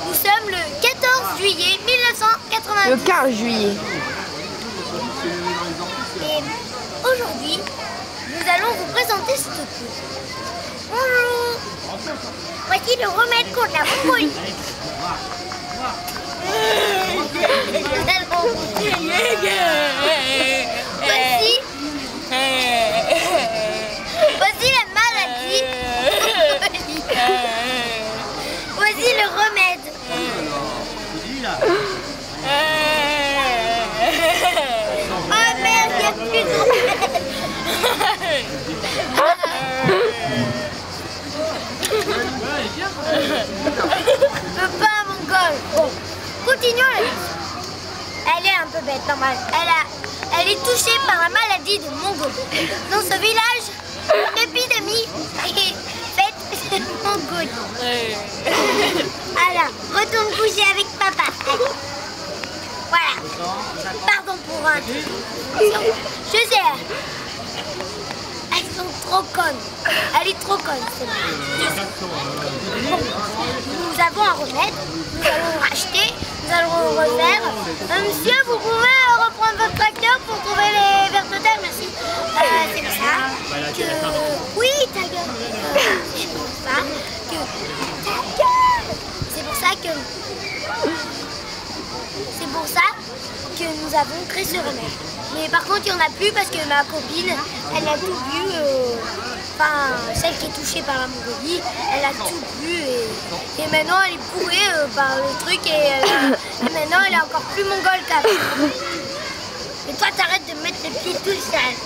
Nous sommes le 14 juillet 1990. Le 15 juillet. Et aujourd'hui, nous allons vous présenter ce cours. Bonjour. Voici le remède contre la Mongolie. Voici la maladie. Voici le remède. Oh merde, il n'y a plus de remède. Le pain mongol. Bon, continuons la liste. Elle est un peu bête, normal. Elle est touchée par la maladie de Mongolie. Dans ce village, une épidémie est faite de Mongolie. Alors, retourne coucher avec papa. Allez. Voilà. Pardon pour un truc. Je sais. Elles sont trop connes. Elle est trop conne. Bon, nous avons un remède. Nous allons le racheter. Nous allons le refaire. Monsieur, vous pouvez reprendre votre tracteur pour trouver les vers de terre, merci. C'est pour ça que... Oui, ta gueule. C'est pour ça que... Ta gueule. C'est pour ça que... C'est pour ça que nous avons créé ce remède. Mais par contre, il n'y en a plus parce que ma copine, elle a tout bu. Enfin, celle qui est touchée par la Mongolie, elle a tout bu et maintenant elle est bourrée par le truc et maintenant elle est encore plus mongole qu'avant. Et toi, t'arrêtes de mettre les pieds tout sales.